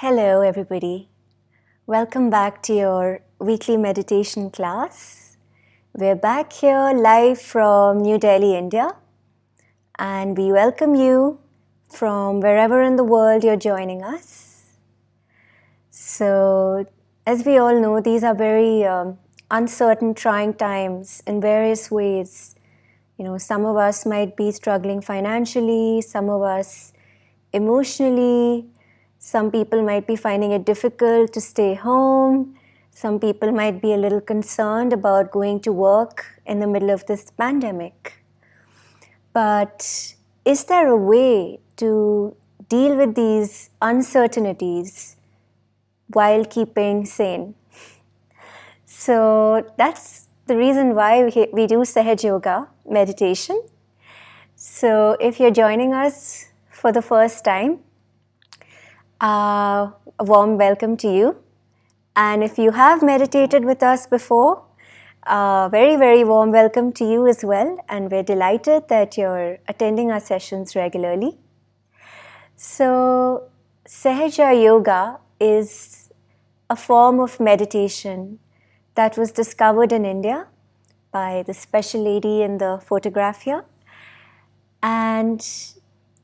Hello, everybody. Welcome back to your weekly meditation class. We're back here live from New Delhi, India, and we welcome you from wherever in the world you're joining us. So, as we all know, these are very uncertain, trying times in various ways. You know, some of us might be struggling financially, some of us emotionally. Some people might be finding it difficult to stay home. Some people might be a little concerned about going to work in the middle of this pandemic. But is there a way to deal with these uncertainties while keeping sane? So that's the reason why we do Sahaj Yoga meditation. So if you're joining us for the first time, a warm welcome to you. And if you have meditated with us before, very, very warm welcome to you as well. And we're delighted that you're attending our sessions regularly. So, Sahaja Yoga is a form of meditation that was discovered in India by the special lady in the photograph here. And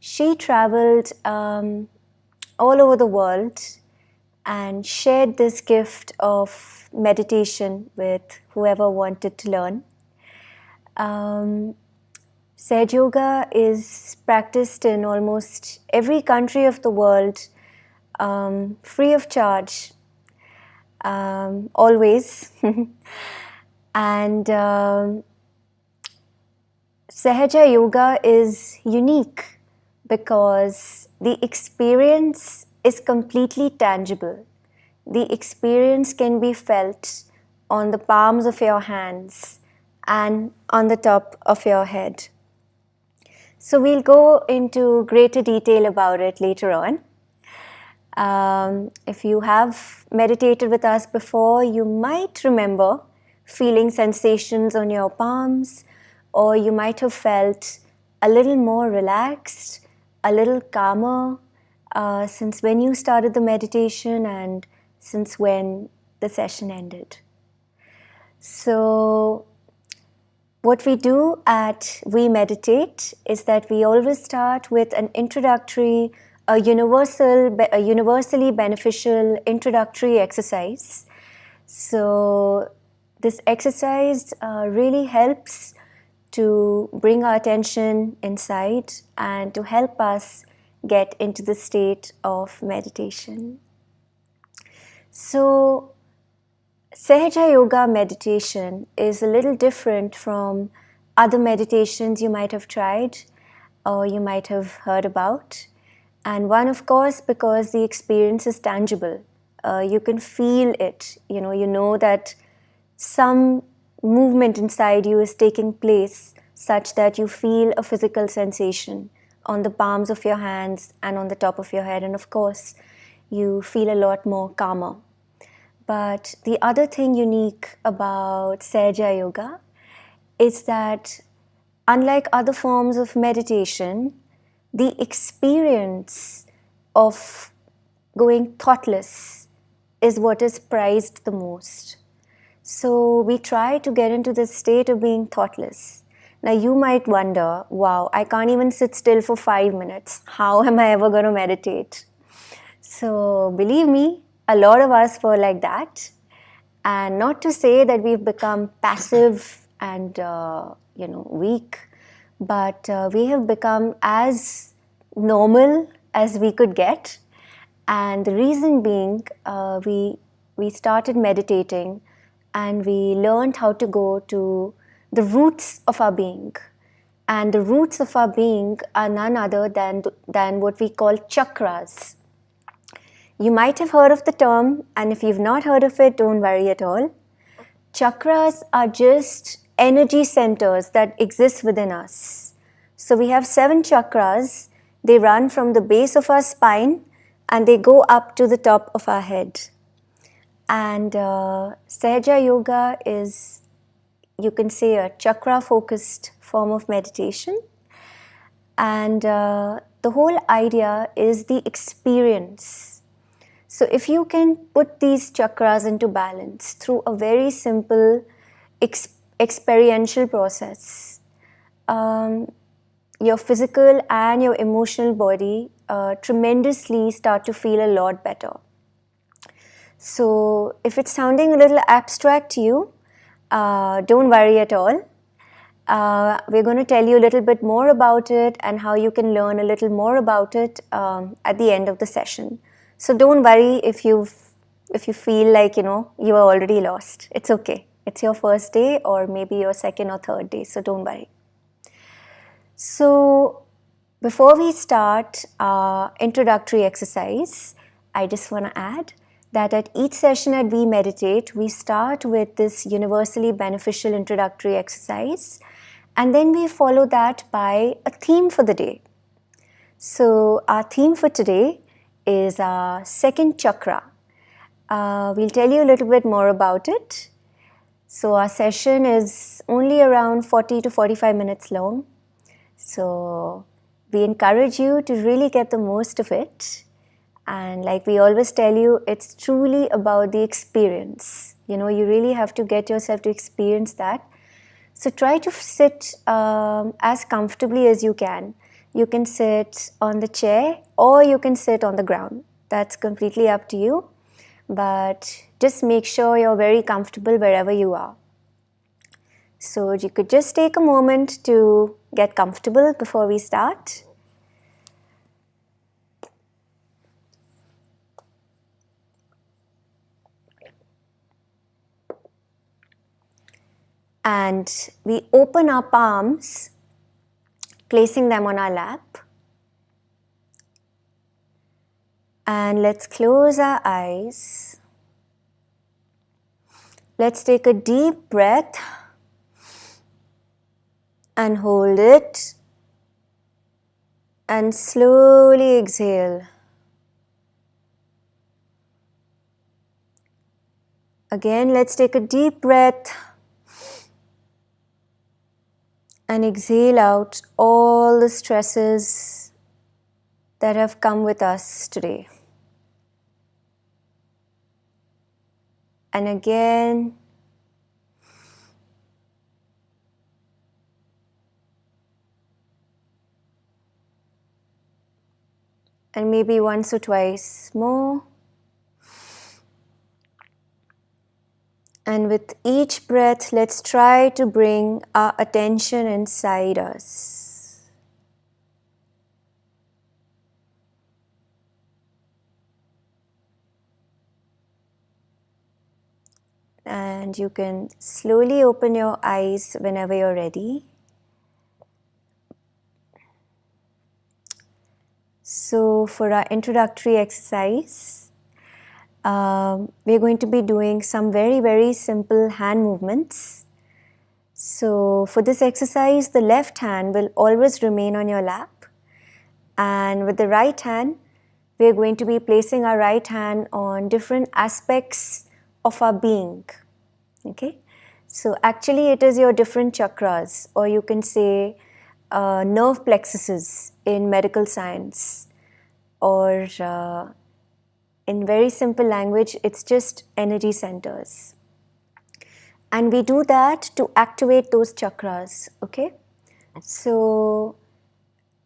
she traveled all over the world and shared this gift of meditation with whoever wanted to learn. Sahaj Yoga is practiced in almost every country of the world, free of charge, always. And Sahaja Yoga is unique because the experience is completely tangible. The experience can be felt on the palms of your hands and on the top of your head. So we'll go into greater detail about it later on. If you have meditated with us before, you might remember feeling sensations on your palms, or you might have felt a little more relaxed, a little calmer since when you started the meditation and since when the session ended. So what we do at Wemeditate is that we always start with an introductory, a universally beneficial introductory exercise. So this exercise really helps to bring our attention inside and to help us get into the state of meditation. So, Sahaja Yoga meditation is a little different from other meditations you might have tried or you might have heard about. And one, of course, because the experience is tangible. You can feel it. You know that some movement inside you is taking place such that you feel a physical sensation on the palms of your hands and on the top of your head. And of course, you feel a lot more calmer. But the other thing unique about Sahaja Yoga is that unlike other forms of meditation, the experience of going thoughtless is what is prized the most. So we try to get into this state of being thoughtless. Now you might wonder, wow, I can't even sit still for 5 minutes. How am I ever going to meditate? So believe me, a lot of us were like that. And not to say that we've become passive and weak, but we have become as normal as we could get. And the reason being, we started meditating and we learned how to go to the roots of our being. And the roots of our being are none other than what we call chakras. You might have heard of the term, and if you've not heard of it, don't worry at all. Chakras are just energy centers that exist within us. So we have 7 chakras. They run from the base of our spine and they go up to the top of our head. And Sahaja Yoga is, you can say, a chakra-focused form of meditation. And the whole idea is the experience. So if you can put these chakras into balance through a very simple experiential process, your physical and your emotional body tremendously start to feel a lot better. So if it's sounding a little abstract to you, don't worry at all. We're going to tell you a little bit more about it and how you can learn a little more about it at the end of the session. So don't worry if you feel like you are already lost. It's okay. It's your first day or maybe your second or third day. So don't worry. So before we start our introductory exercise, I just want to add that at each session at Wemeditate, we start with this universally beneficial introductory exercise, and then we follow that by a theme for the day. So our theme for today is our second chakra. We'll tell you a little bit more about it. So our session is only around 40 to 45 minutes long. So we encourage you to really get the most of it. And like we always tell you, it's truly about the experience. You really have to get yourself to experience that. So try to sit as comfortably as you can. You can sit on the chair or you can sit on the ground. That's completely up to you. But just make sure you're very comfortable wherever you are. So you could just take a moment to get comfortable before we start. And we open our palms, placing them on our lap. And let's close our eyes. Let's take a deep breath and hold it. And slowly exhale. Again, let's take a deep breath and exhale out all the stresses that have come with us today. And again, and maybe once or twice more. And with each breath, let's try to bring our attention inside us. And you can slowly open your eyes whenever you're ready. So for our introductory exercise, we're going to be doing some very, very simple hand movements. So for this exercise, the left hand will always remain on your lap. And with the right hand, we're going to be placing our right hand on different aspects of our being. Okay? So actually it is your different chakras, or you can say nerve plexuses in medical science, or in very simple language, it's just energy centers. And we do that to activate those chakras, okay? So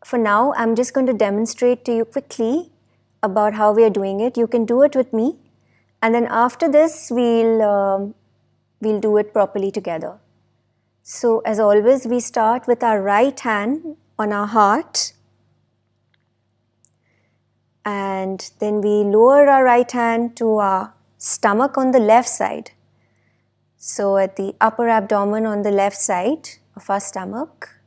for now, I'm just going to demonstrate to you quickly about how we are doing it. You can do it with me. And then after this, we'll do it properly together. So as always, we start with our right hand on our heart. And then we lower our right hand to our stomach on the left side. So at the upper abdomen on the left side of our stomach.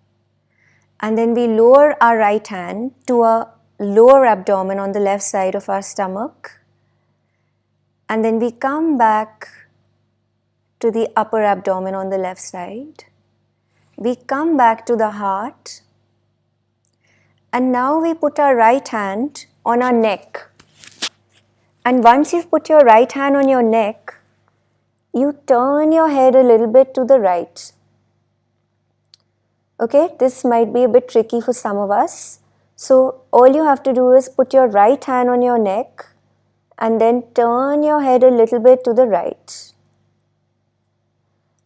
And then we lower our right hand to our lower abdomen on the left side of our stomach. And then we come back to the upper abdomen on the left side. We come back to the heart. And now we put our right hand on our neck. And once you've put your right hand on your neck, you turn your head a little bit to the right. Okay, this might be a bit tricky for some of us. So all you have to do is put your right hand on your neck and then turn your head a little bit to the right.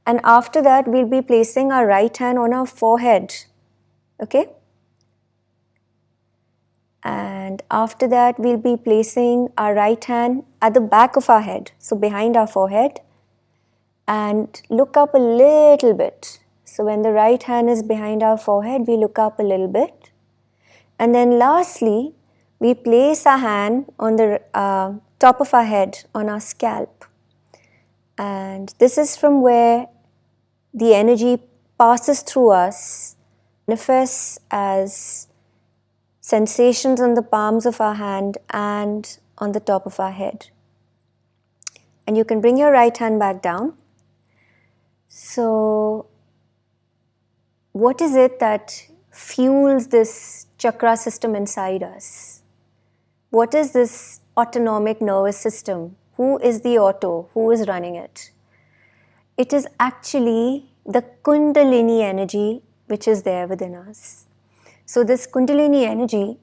And after that, we'll be placing our right hand on our forehead. Okay? And after that, we'll be placing our right hand at the back of our head, so behind our forehead, and look up a little bit. So when the right hand is behind our forehead, we look up a little bit. And then lastly, we place our hand on the top of our head, on our scalp. And this is from where the energy passes through us, manifests as sensations on the palms of our hand and on the top of our head. And you can bring your right hand back down. So, what is it that fuels this chakra system inside us? What is this autonomic nervous system? Who is the auto? Who is running it? It is actually the Kundalini energy which is there within us. So this Kundalini energy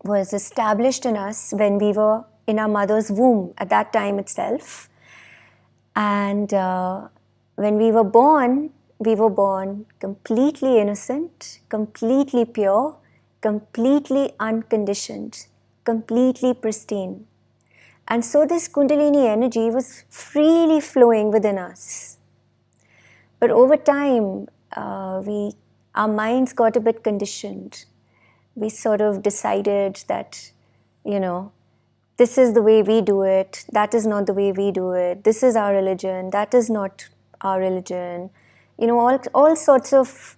was established in us when we were in our mother's womb at that time itself. And when we were born completely innocent, completely pure, completely unconditioned, completely pristine. And so this Kundalini energy was freely flowing within us. But over time, our minds got a bit conditioned. We sort of decided that, this is the way we do it, that is not the way we do it, this is our religion, that is not our religion. All sorts of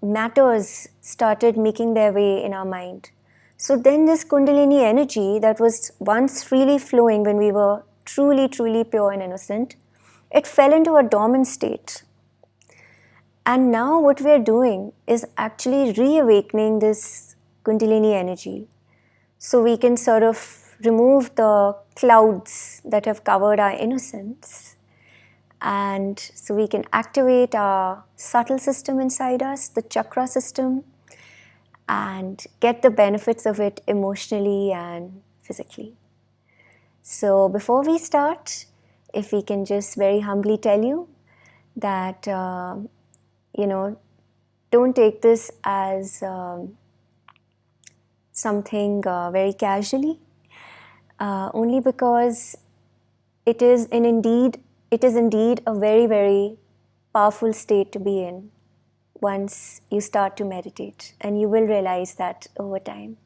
matters started making their way in our mind. So then this Kundalini energy that was once freely flowing when we were truly, truly pure and innocent, it fell into a dormant state. And now what we are doing is actually reawakening this Kundalini energy. So we can sort of remove the clouds that have covered our innocence. And so we can activate our subtle system inside us, the chakra system, and get the benefits of it emotionally and physically. So before we start, if we can just very humbly tell you that, don't take this as something very casually, only because it is indeed a very, very powerful state to be in once you start to meditate, and you will realize that over time.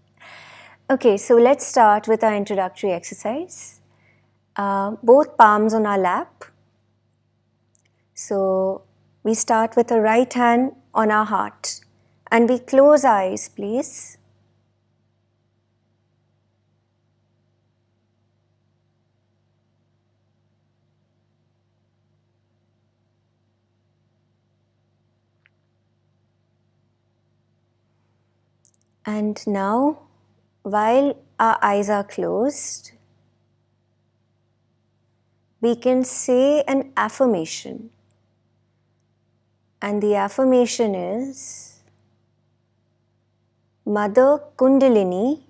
Okay, so let's start with our introductory exercise. Both palms on our lap. So we start with the right hand on our heart, and we close our eyes, please. And now, while our eyes are closed, we can say an affirmation. And the affirmation is, Mother Kundalini,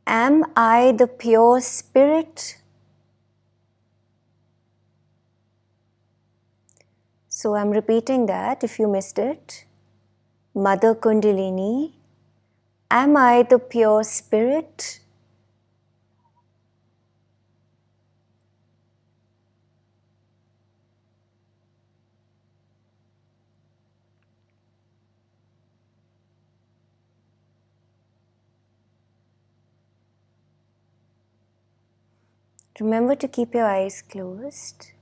am I the pure spirit? So I'm repeating that if you missed it. Mother Kundalini, am I the pure spirit? Remember to keep your eyes closed.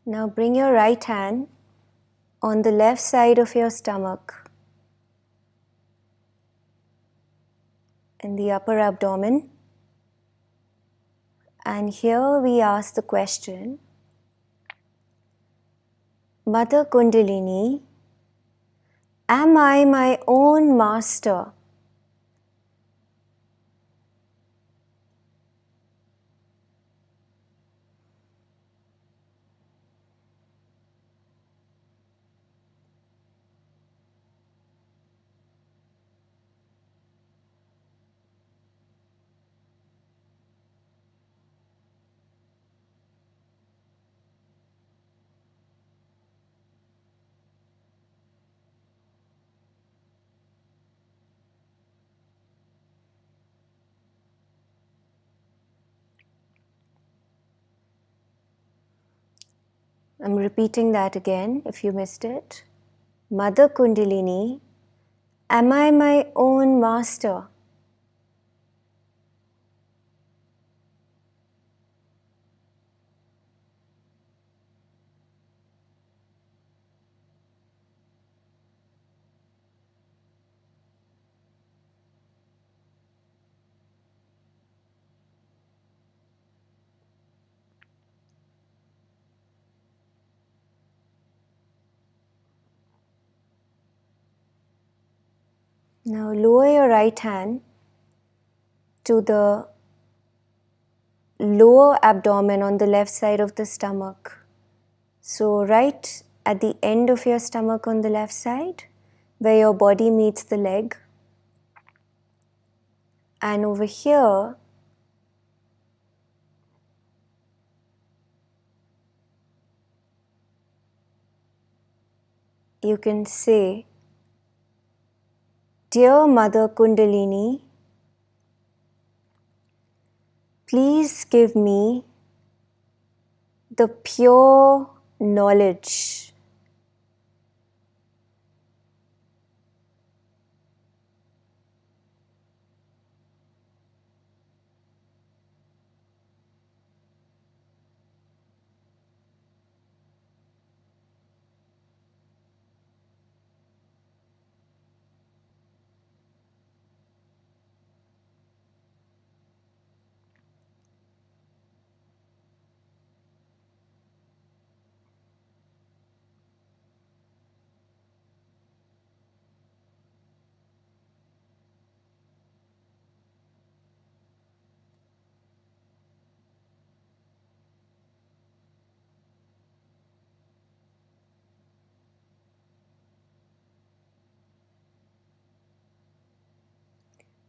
Now bring your right hand on the left side of your stomach, in the upper abdomen, And here we ask the question, Mother Kundalini, am I my own master? I'm repeating that again if you missed it. Mother Kundalini, am I my own master? Now lower your right hand to the lower abdomen on the left side of the stomach. So right at the end of your stomach on the left side, where your body meets the leg. And over here, you can say, Dear Mother Kundalini, please give me the pure knowledge.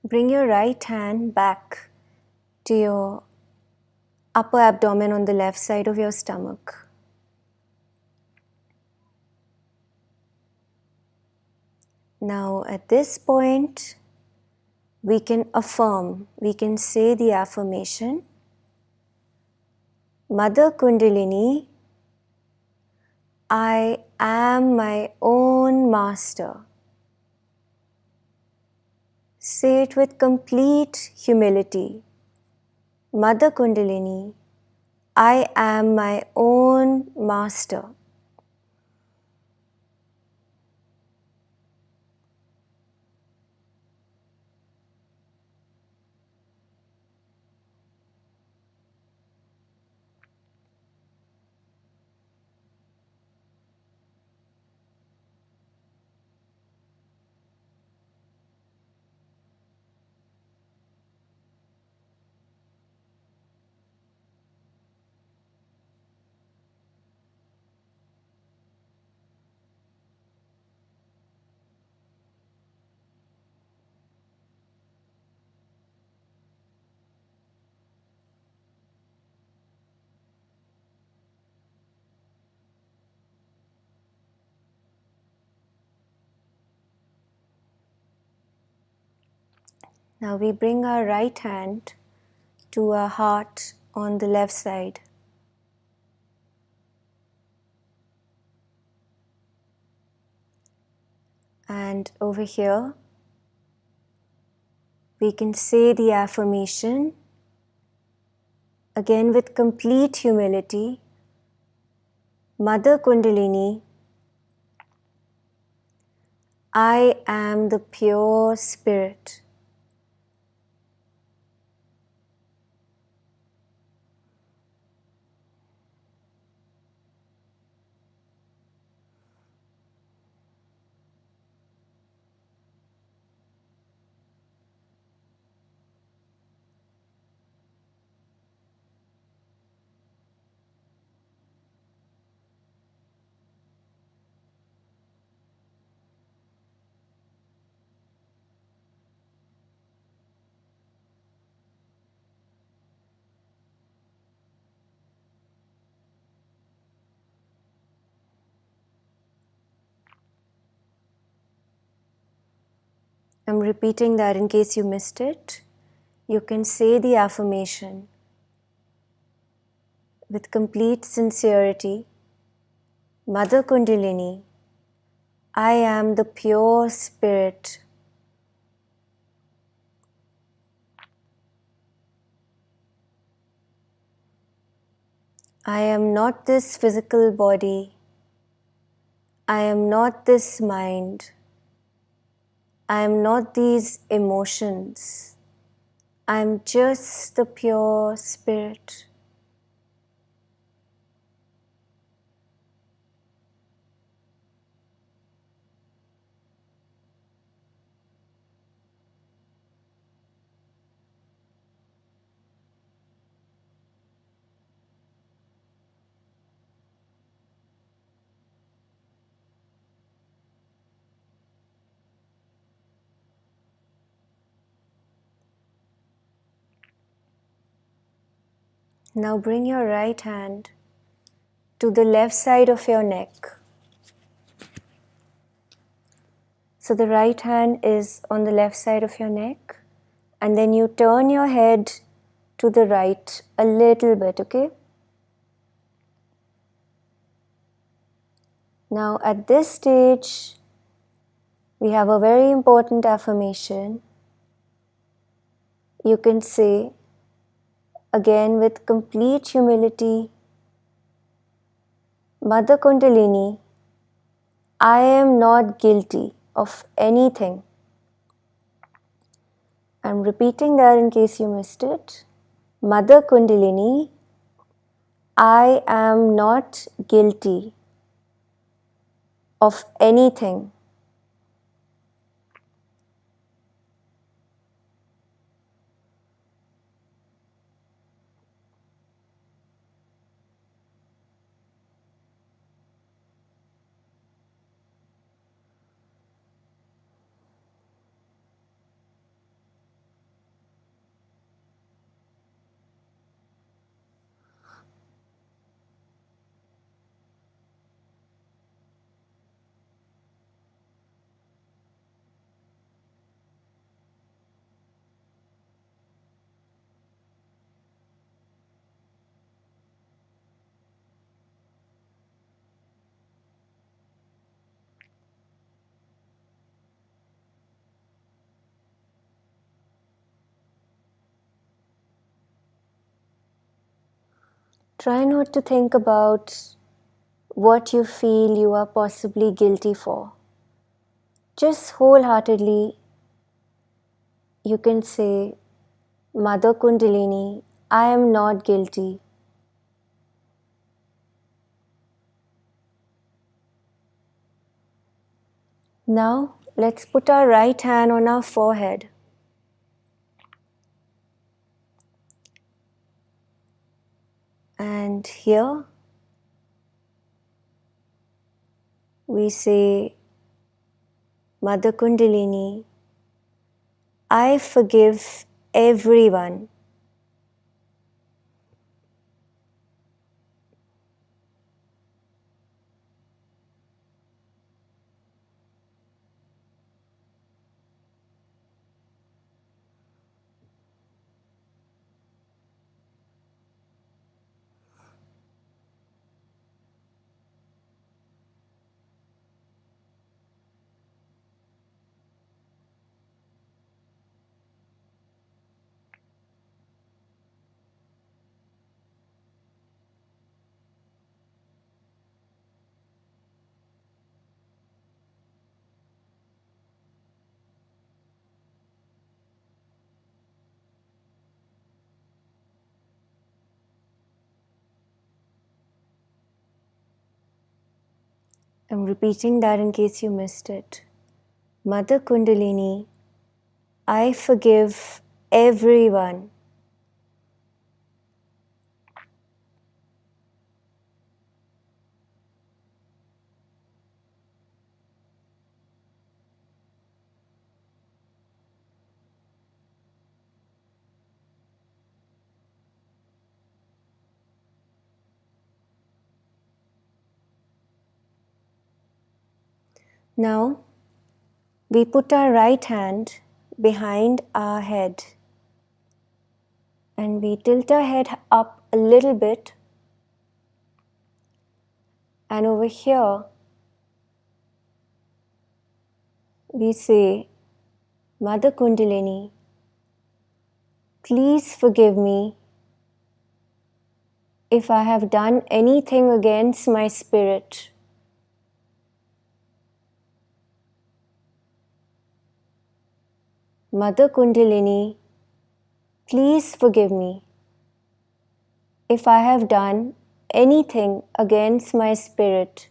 Bring your right hand back to your upper abdomen on the left side of your stomach. Now at this point, we can affirm, we can say the affirmation, Mother Kundalini, I am my own master. Say it with complete humility. Mother Kundalini, I am my own master. Now we bring our right hand to our heart on the left side. And over here, we can say the affirmation, again with complete humility, Mother Kundalini, I am the pure spirit. I'm repeating that in case you missed it. You can say the affirmation with complete sincerity. Mother Kundalini, I am the pure spirit. I am not this physical body. I am not this mind. I am not these emotions. I am just the pure spirit. Now bring your right hand to the left side of your neck. So the right hand is on the left side of your neck, and then you turn your head to the right a little bit, okay? Now at this stage, we have a very important affirmation. You can say, again with complete humility, Mother Kundalini, I am not guilty of anything. I'm repeating that in case you missed it. Mother Kundalini, I am not guilty of anything. Try not to think about what you feel you are possibly guilty for. Just wholeheartedly, you can say, Mother Kundalini, I am not guilty. Now, let's put our right hand on our forehead. And here, we say, Mother Kundalini, I forgive everyone. I'm repeating that in case you missed it. Mother Kundalini, I forgive everyone. Now, we put our right hand behind our head and we tilt our head up a little bit, and over here we say, Mother Kundalini, please forgive me if I have done anything against my spirit. Mother Kundalini, please forgive me if I have done anything against my spirit.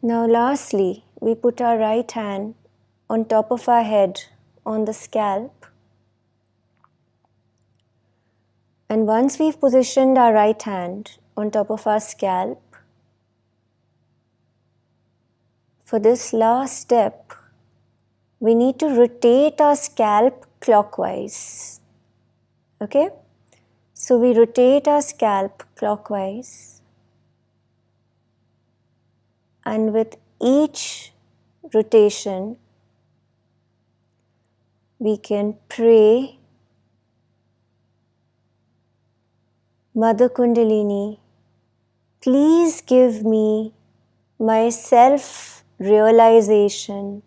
Now lastly, we put our right hand on top of our head on the scalp. And once we've positioned our right hand on top of our scalp, for this last step, we need to rotate our scalp clockwise. Okay? So we rotate our scalp clockwise, and with each rotation, we can pray, Mother Kundalini, please give me my self-realization.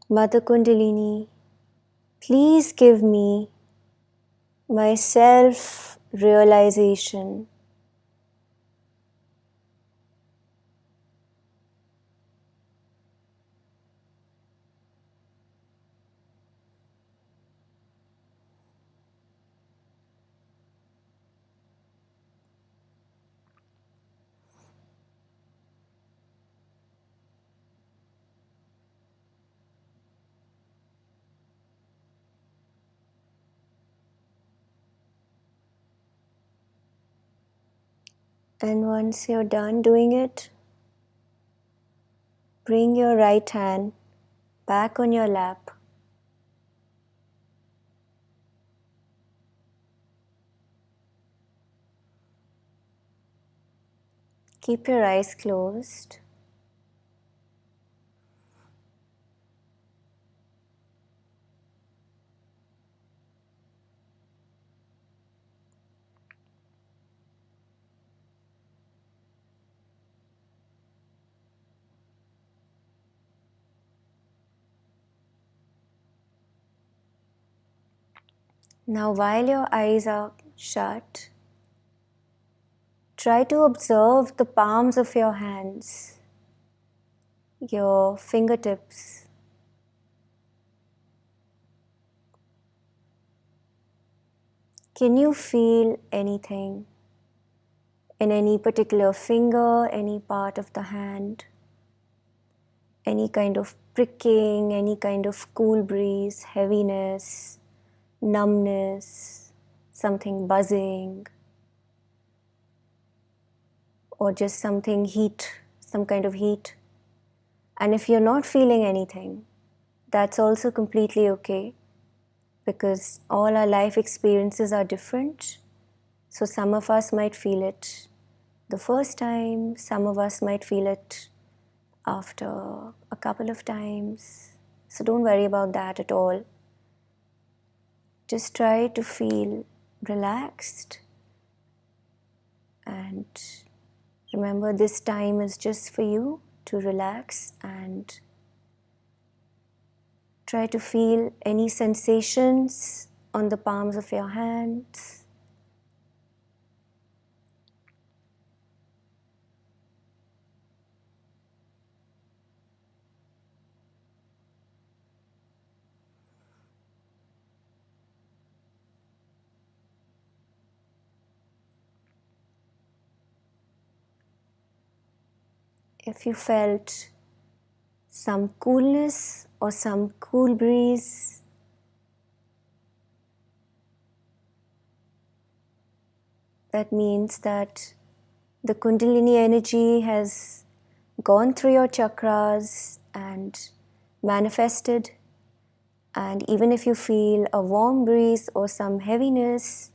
Mother Kundalini, please give me my self-realization. And once you're done doing it, bring your right hand back on your lap. Keep your eyes closed. Now, while your eyes are shut, try to observe the palms of your hands, your fingertips. Can you feel anything in any particular finger, any part of the hand? Any kind of pricking, any kind of cool breeze, heaviness, numbness, something buzzing, or just something heat, some kind of heat. And if you're not feeling anything, that's also completely okay, because all our life experiences are different. So some of us might feel it the first time, some of us might feel it after a couple of times. So don't worry about that at all. Just try to feel relaxed, and remember, this time is just for you to relax and try to feel any sensations on the palms of your hands. if you felt some coolness or some cool breeze, that means that the Kundalini energy has gone through your chakras and manifested. And even if you feel a warm breeze or some heaviness,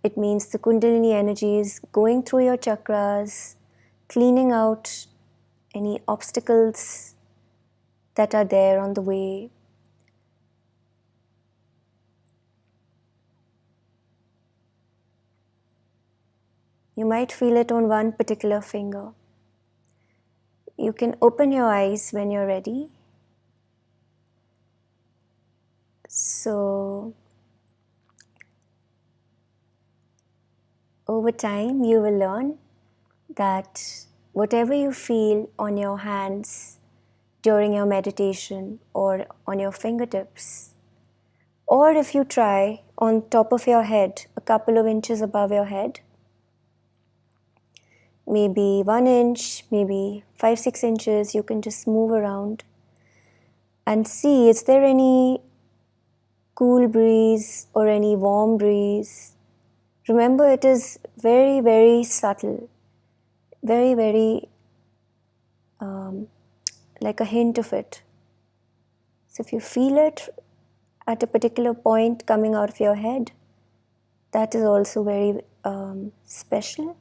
it means the Kundalini energy is going through your chakras, cleaning out any obstacles that are there on the way. You might feel it on one particular finger. You can open your eyes when you're ready. So, over time, you will learn that whatever you feel on your hands during your meditation or on your fingertips, or if you try on top of your head, a couple of inches above your head, maybe 1 inch, maybe 5-6 inches, you can just move around and see, is there any cool breeze or any warm breeze? Remember, it is very, very subtle, very, very like a hint of it. So if you feel it at a particular point coming out of your head, that is also very special.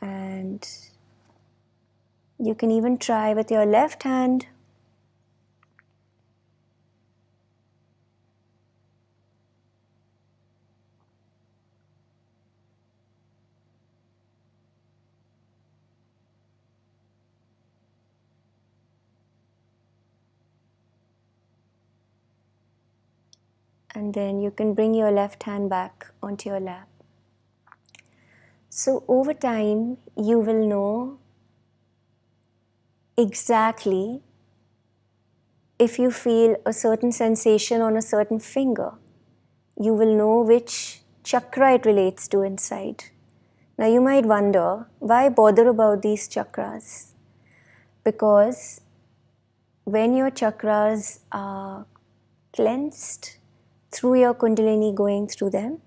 And you can even try with your left hand. And then you can bring your left hand back onto your lap. So over time, you will know exactly if you feel a certain sensation on a certain finger, you will know which chakra it relates to inside. Now you might wonder, why bother about these chakras? Because when your chakras are cleansed through your Kundalini going through them,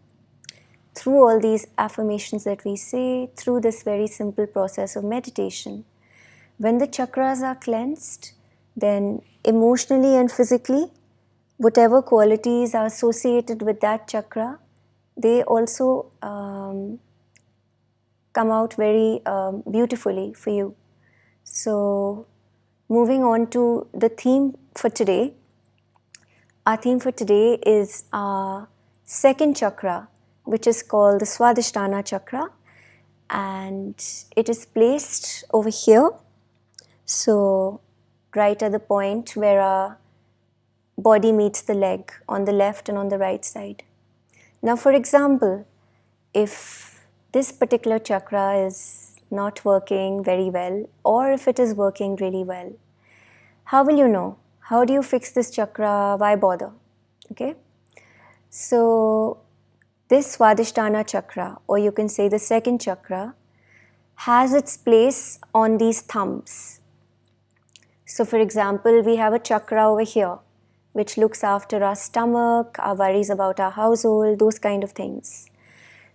through all these affirmations that we say, through this very simple process of meditation, when the chakras are cleansed, then emotionally and physically, whatever qualities are associated with that chakra, they also come out very beautifully for you. So, moving on to the theme for today. Our theme for today is our second chakra, which is called the Swadhisthana chakra, and it is placed over here. So, right at the point where our body meets the leg on the left and on the right side. Now, for example, if this particular chakra is not working very well, or if it is working really well, how will you know? How do you fix this chakra? Why bother? Okay. So, this Swadhisthana chakra, or you can say the second chakra, has its place on these thumbs. So, for example, we have a chakra over here, which looks after our stomach, our worries about our household, those kind of things.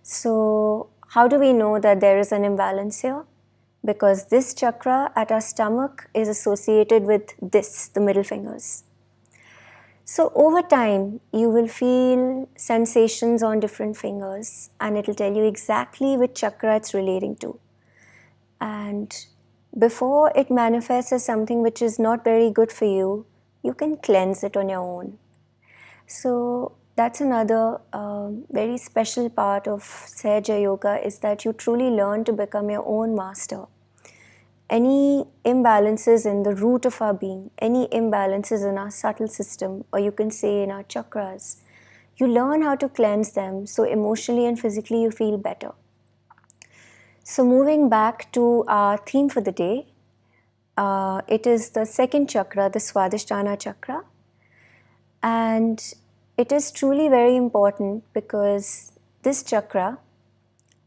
So, how do we know that there is an imbalance here? Because this chakra at our stomach is associated with this, the middle fingers. So over time, you will feel sensations on different fingers and it will tell you exactly which chakra it's relating to. And before it manifests as something which is not very good for you, you can cleanse it on your own. So that's another very special part of Sahaja Yoga, is that you truly learn to become your own master. Any imbalances in the root of our being, any imbalances in our subtle system, or you can say in our chakras, you learn how to cleanse them so emotionally and physically you feel better. So moving back to our theme for the day, it is the second chakra, the Swadhisthana chakra. And it is truly very important because this chakra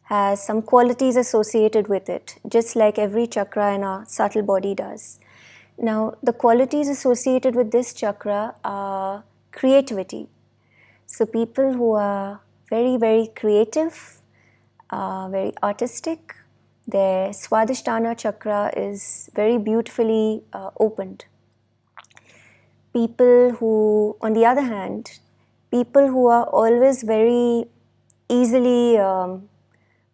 has some qualities associated with it, just like every chakra in our subtle body does. Now, the qualities associated with this chakra are creativity. So, people who are very, very creative, very artistic, their Swadhisthana chakra is very beautifully opened. People who, on the other hand, people who are always very easily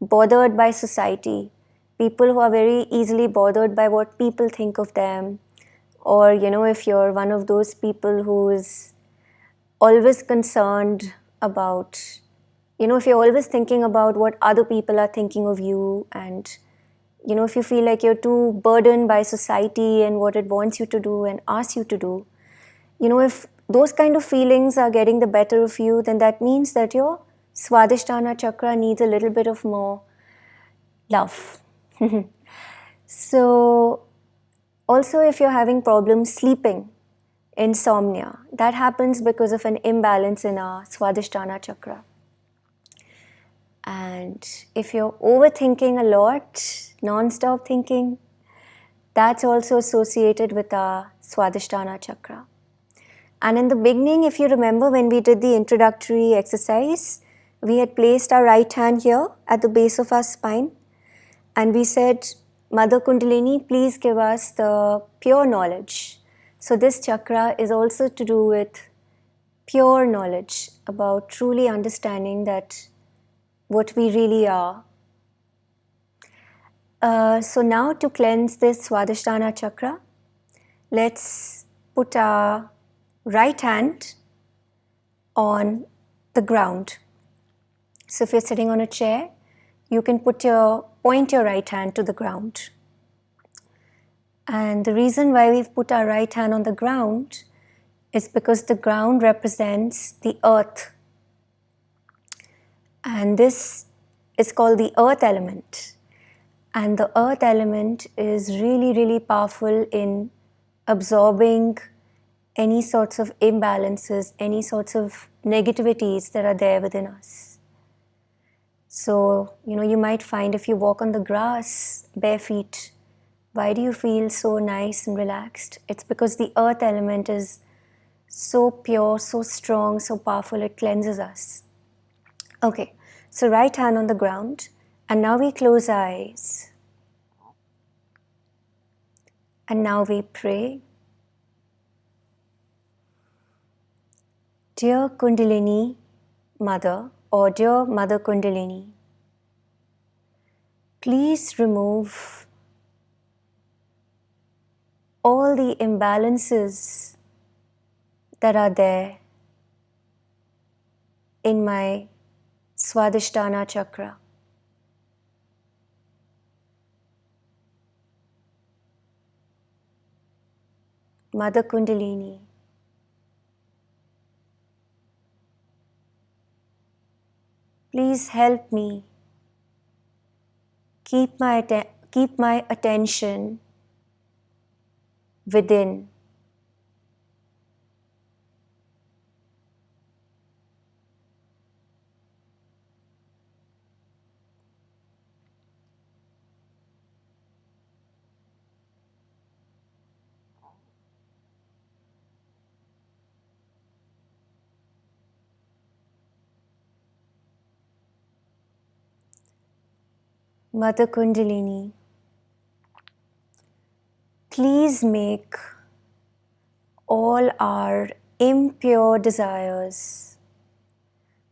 bothered by society, people who are very easily bothered by what people think of them, or if you're one of those people who is always concerned about, if you're always thinking about what other people are thinking of you, and if you feel like you're too burdened by society and what it wants you to do and asks you to do, if those kind of feelings are getting the better of you, then that means that your Swadhisthana chakra needs a little bit of more love. So, also if you're having problems sleeping, insomnia, that happens because of an imbalance in our Swadhisthana chakra. And if you're overthinking a lot, non-stop thinking, that's also associated with our Swadhisthana chakra. And in the beginning, if you remember when we did the introductory exercise, we had placed our right hand here at the base of our spine, and we said, Mother Kundalini, please give us the pure knowledge. So this chakra is also to do with pure knowledge, about truly understanding that what we really are. So now to cleanse this Swadhisthana chakra, let's put our right hand on the ground. So if you're sitting on a chair, you can point your right hand to the ground. And the reason why we've put our right hand on the ground is because the ground represents the earth. And this is called the earth element. And the earth element is really, really powerful in absorbing any sorts of imbalances, any sorts of negativities that are there within us. So, you might find if you walk on the grass bare feet, why do you feel so nice and relaxed? It's because the earth element is so pure, so strong, so powerful, it cleanses us. Okay, so right hand on the ground, and now we close our eyes. And now we pray. Dear Kundalini Mother, or Dear Mother Kundalini, please remove all the imbalances that are there in my Swadhisthana chakra. Mother Kundalini, please help me keep my attention within. Mother Kundalini, please make all our impure desires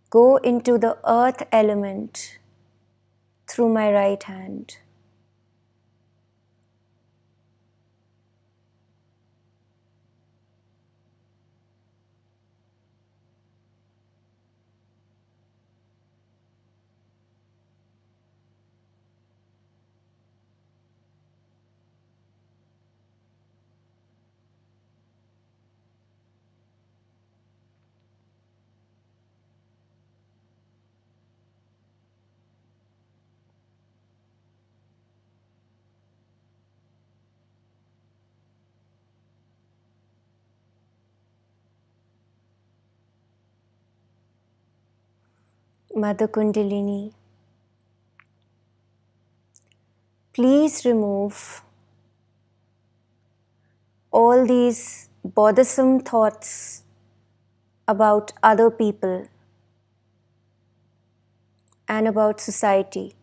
go into the earth element through my right hand. Mother Kundalini, please remove all these bothersome thoughts about other people and about society.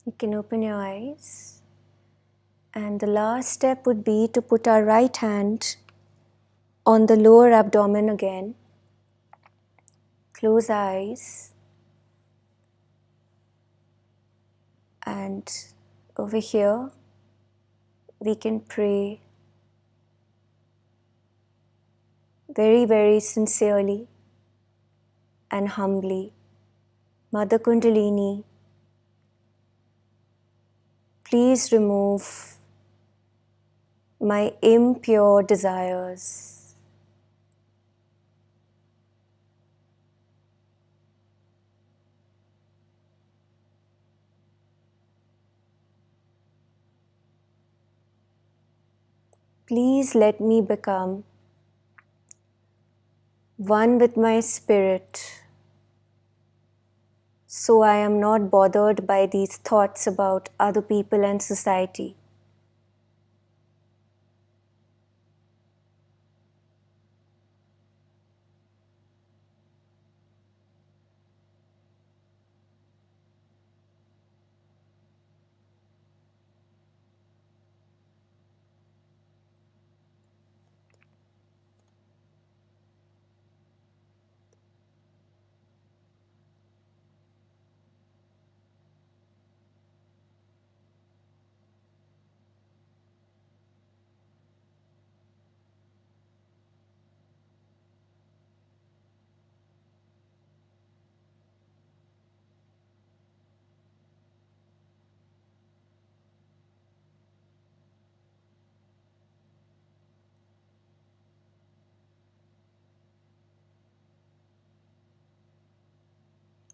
You can open your eyes. And the last step would be to put our right hand on the lower abdomen again. Close eyes. And over here, we can pray very, very sincerely and humbly. Mother Kundalini, please remove my impure desires. Please let me become one with my spirit, so I am not bothered by these thoughts about other people and society.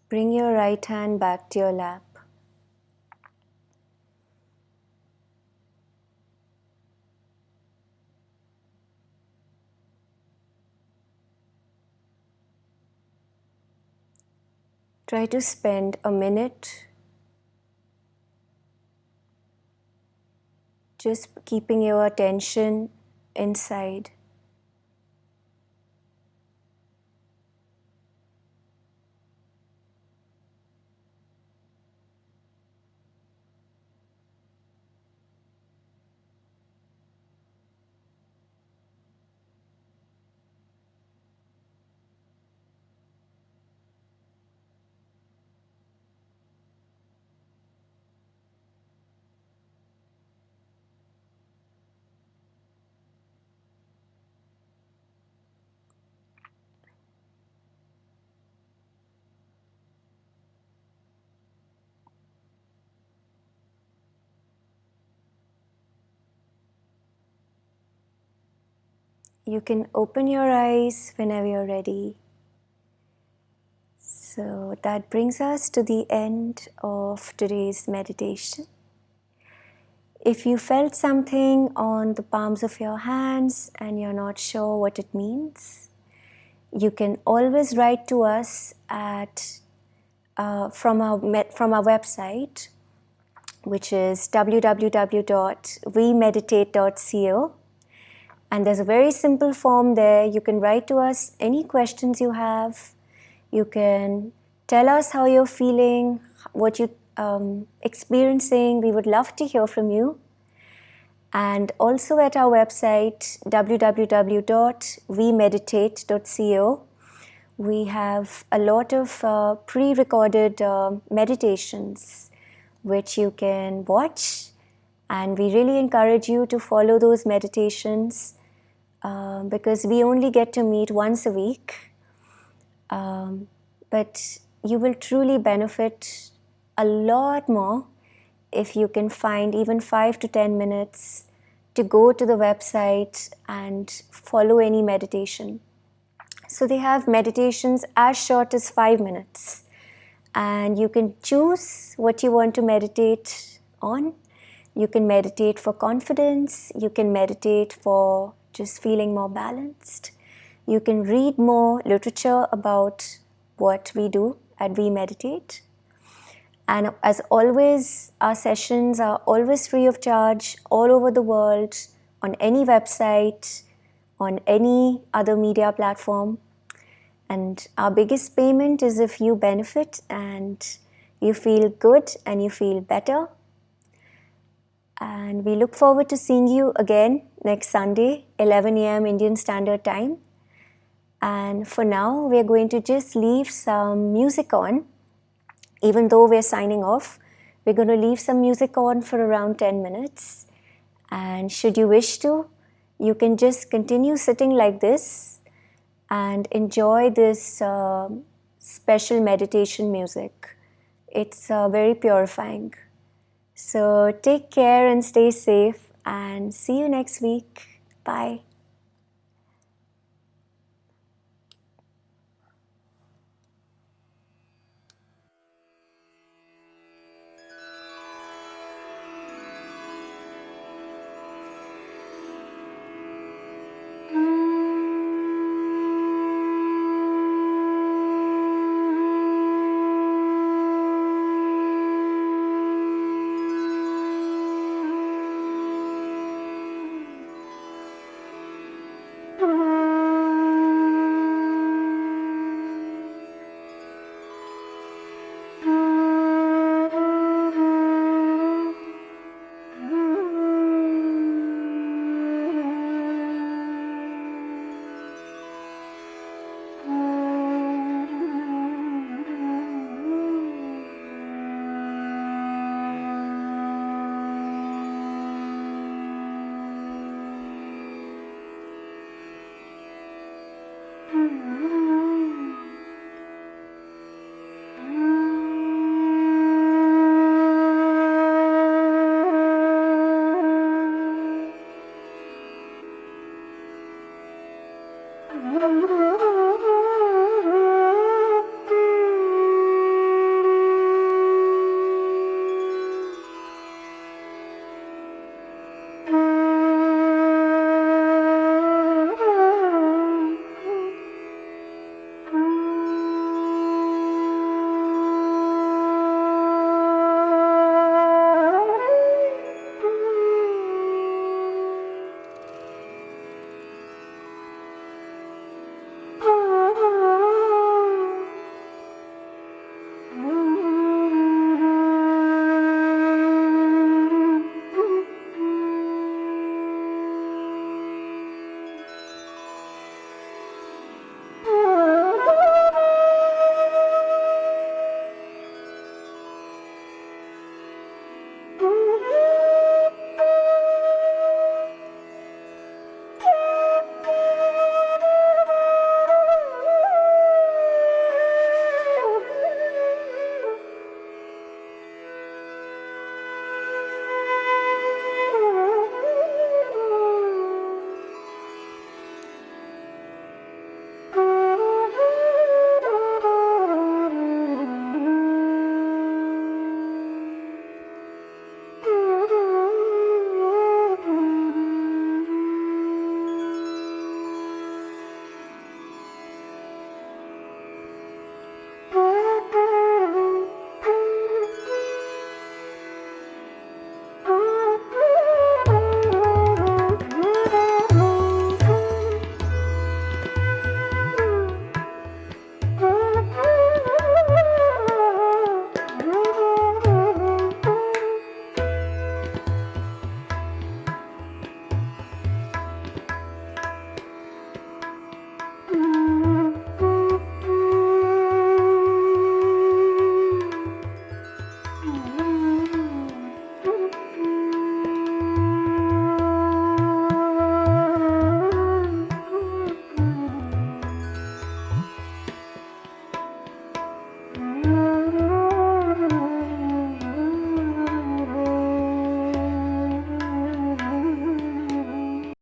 Bring your right hand back to your lap. Try to spend a minute just keeping your attention inside. You can open your eyes whenever you're ready. So that brings us to the end of today's meditation. If you felt something on the palms of your hands and you're not sure what it means, you can always write to us at from our website, which is www.wemeditate.co. And there's a very simple form there. You can write to us any questions you have. You can tell us how you're feeling, what you're experiencing. We would love to hear from you. And also at our website, www.wemeditate.co, we have a lot of pre-recorded meditations which you can watch, and we really encourage you to follow those meditations because we only get to meet once a week. But you will truly benefit a lot more if you can find even 5 to 10 minutes to go to the website and follow any meditation. So they have meditations as short as 5 minutes, and you can choose what you want to meditate on. You can meditate for confidence, you can meditate for just feeling more balanced. You can read more literature about what we do at Wemeditate. And as always, our sessions are always free of charge all over the world, on any website, on any other media platform. And our biggest payment is if you benefit and you feel good and you feel better. And we look forward to seeing you again next Sunday, 11 a.m. Indian Standard Time. And for now, we're going to just leave some music on. Even though we're signing off, we're going to leave some music on for around 10 minutes. And should you wish to, you can just continue sitting like this and enjoy this special meditation music. It's very purifying. So take care and stay safe, and see you next week. Bye.